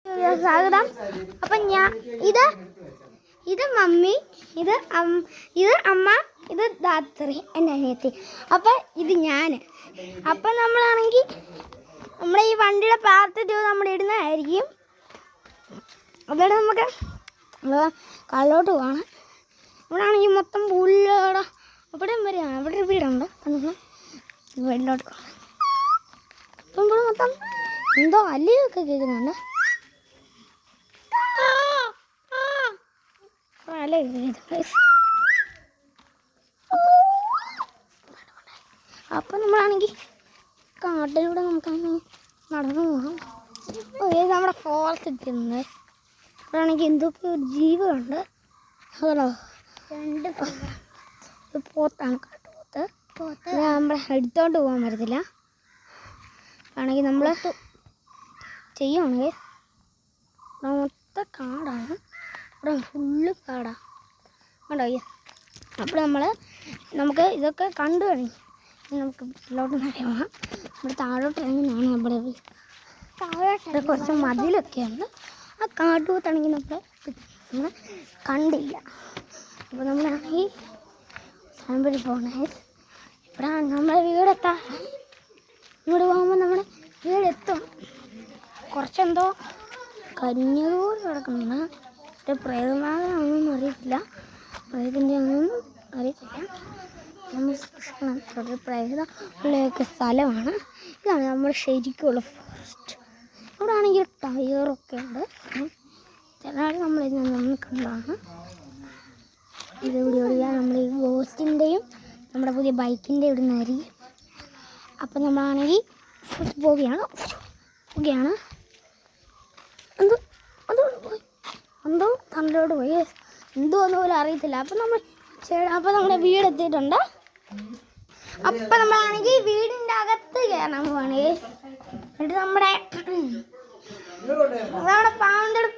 സ്വാഗതം. അപ്പം ഇത് മമ്മി, ഇത് അമ്മ, ഇത് ധാത്രി, എൻ്റെ അനിയത്തി. അപ്പം ഇത് ഞാൻ. അപ്പം നമ്മളാണെങ്കിൽ നമ്മുടെ ഈ വണ്ടിയുടെ പാർട്ട് 2 നമ്മൾ ഇടുന്നതായിരിക്കും. അതോടെ നമുക്ക് കള്ളോട്ട് പോകണം. ഇവിടെ ആണെങ്കിൽ മൊത്തം പുല്ലോടെ അവിടെയും വരെയാണ്. അവിടെ ഒരു വീടുണ്ട്. വീട്ടിലോട്ട് പോകണം. അപ്പം ഇവിടെ മൊത്തം എന്തോ അല്ലിയൊക്കെ കേൾക്കുന്നുണ്ട്. അപ്പം നമ്മളാണെങ്കിൽ കാട്ടിലൂടെ നമുക്കാണെങ്കിൽ നടന്നു പോകാം. നമ്മുടെ ഫോറസ്റ്റ് എത്തുന്നത് ഇവിടെ ആണെങ്കിൽ എന്തൊക്കെ ഒരു ജീവനുണ്ട്. അതോ 2 പോത്താണ്, കാട്ടുപോത്ത്. നമ്മുടെ എടുത്തോണ്ട് പോകാൻ പറ്റത്തില്ല. ആണെങ്കിൽ നമ്മൾ ചെയ്യുവാണെങ്കിൽ മൊത്തം കാടാണ്. ഇവിടെ ഫുള്ള് കാടാണ് കണ്ടോ. അപ്പോൾ നമുക്ക് ഇതൊക്കെ കണ്ടു കഴിഞ്ഞു. നമുക്ക് വീട്ടിലോട്ട് പോകാം. ഇവിടെ താഴോട്ട് ഇറങ്ങിയാണ് നമ്മുടെ താഴോട്ട് കുറച്ച് മതിലൊക്കെ ഉണ്ട്. ആ കാട്ടുപോത്താണെങ്കിൽ നമ്മൾ കണ്ടില്ല. അപ്പോൾ നമ്മളാണെങ്കിൽ സാമ്പഴി പോകണേ. ഇവിടെ നമ്മളെ വീടെത്താം. ഇങ്ങോട്ട് പോകുമ്പോൾ നമ്മുടെ വീടെത്തും. കുറച്ചെന്തോ കരിഞ്ഞതുപോലെ കിടക്കുന്നുണ്ട്. ഒരു പ്രേതമാണെന്നൊന്നും അറിയത്തില്ല. പ്രേതത്തിൻ്റെ ഒന്നും അറിയത്തില്ല. നമ്മൾ പ്രേതം ഉള്ളയൊക്കെ സ്ഥലമാണ്. ഇതാണ് നമ്മൾ ശരിക്കുള്ള ഫോറസ്റ്റ്. ഇവിടെ ആണെങ്കിൽ ടയറൊക്കെ ഉണ്ട്. ചില നമ്മളിന്ന് നമ്മൾ കണ്ടതാണ്. ഇതെവിടെയോടെയാ നമ്മൾ ഈ ഗോസ്റ്റിൻ്റെയും നമ്മുടെ പുതിയ ബൈക്കിൻ്റെ ഇവിടെ നിന്നായിരിക്കും. അപ്പം നമ്മളാണെങ്കിൽ പോവുകയാണ്. എന്തോ തന്നിലോട്ട് പോയി. എന്തോ ഒന്നും പോലും അറിയത്തില്ല. അപ്പം നമ്മുടെ വീടെത്തിയിട്ടുണ്ട്. അപ്പം നമ്മളാണെങ്കിൽ വീടിൻ്റെ അകത്ത് കയറാൻ പോവാണ്. എന്നിട്ട് നമ്മുടെ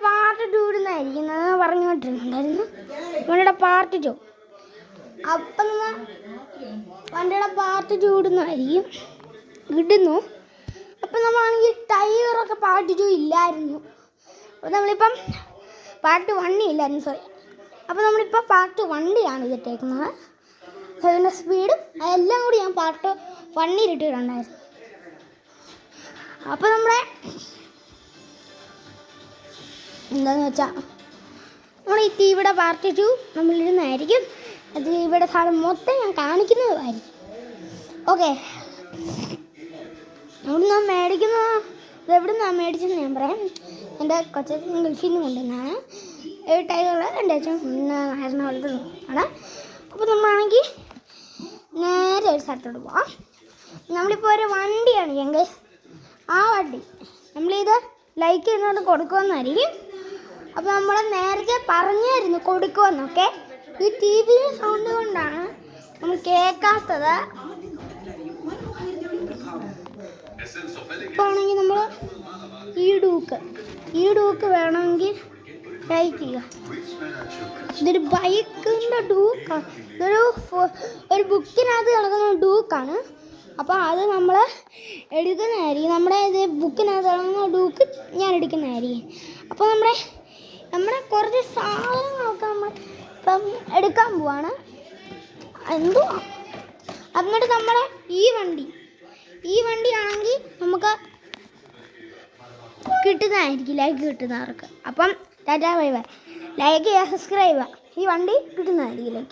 പാർട്ട് 2 ഇടുന്നതായിരിക്കും പറഞ്ഞുകൊണ്ടിരുന്നുണ്ടായിരുന്നു. വണ്ടിയുടെ പാർട്ട് 2. അപ്പം വണ്ടിയുടെ പാർട്ട് 2 ഇടുന്നു. അപ്പം നമ്മളാണെങ്കിൽ ടയറൊക്കെ പാർട്ട് 2 ഇല്ലായിരുന്നു. അപ്പോൾ നമ്മളിപ്പം പാർട്ട് 1 ഇല്ലായിരുന്നു, സോറി. അപ്പോൾ നമ്മളിപ്പോൾ പാർട്ട് 1 ഇതിട്ടേക്കുന്നത്. അതിൻ്റെ സ്പീഡും അതെല്ലാം കൂടി ഞാൻ പാർട്ട് 1 ഇട്ടിട്ടുണ്ടായിരുന്നു. അപ്പോൾ നമ്മുടെ എന്താണെന്ന് വെച്ചാൽ നമ്മൾ ഈ ടിവിയുടെ പാർട്ട് 2 നമ്മളിടുന്നതായിരിക്കും. അത് ഇവിടെ സാധനം മൊത്തം ഞാൻ കാണിക്കുന്നതായിരിക്കും. ഓക്കെ, ഇതെവിടുന്നാണ് മേടിച്ചതെന്ന് ഞാൻ പറയാം. എൻ്റെ കൊച്ചച്ഛൻ ഗൾഫിൽ നിന്ന് കൊണ്ടുവന്നാണ്. 7 ടൈലുള്ള എൻ്റെ അച്ഛൻ എറണാകുളത്ത് ആണ്. അപ്പോൾ നമ്മളാണെങ്കിൽ നേരെ ഒരു സ്ഥലത്തോട്ട് പോവാം. നമ്മളിപ്പോൾ ഒരു വണ്ടിയാണ് ഞങ്ങൾ. ആ വണ്ടി നമ്മളിത് ലൈക്ക് ചെയ്യുന്നത് കൊടുക്കുമെന്നായിരിക്കും. അപ്പോൾ നമ്മൾ നേരത്തെ പറഞ്ഞായിരുന്നു കൊടുക്കുമെന്നൊക്കെ. ഈ ടി വി സൗണ്ട് കൊണ്ടാണ് നമ്മൾ കേൾക്കാത്തത്. ഇപ്പോൾ ആണെങ്കിൽ നമ്മൾ ഈ ഡൂക്ക് വേണമെങ്കിൽ ലൈക്ക് ചെയ്യുക. ഇതൊരു ബൈക്കിൻ്റെ ഡൂക്കാണ്. ഒരു ബുക്കിനകത്ത് കിടക്കുന്ന ഡൂക്കാണ്. അപ്പോൾ അത് നമ്മൾ എടുക്കുന്നതായിരിക്കും. നമ്മുടെ ഇത് ബുക്കിനകത്ത് കിടക്കുന്ന ഡൂക്ക് ഞാൻ എടുക്കുന്നതായിരിക്കും. അപ്പോൾ നമ്മുടെ കുറച്ച് സാധനങ്ങളൊക്കെ നമ്മൾ ഇപ്പം എടുക്കാൻ പോവാണ്. എന്തുവാ എന്നിട്ട് നമ്മുടെ ഈ വണ്ടിയാണെങ്കിൽ നമുക്ക് കിട്ടുന്നതായിരിക്കും, ലൈക്ക് കിട്ടുന്നവർക്ക്. അപ്പം ടാറ്റാ ബൈ ബൈ. ലൈക്ക് ചെയ്യുക, സബ്സ്ക്രൈബ് ചെയ്യുക. ഈ വണ്ടി കിട്ടുന്നതായിരിക്കും ലൈക്ക്.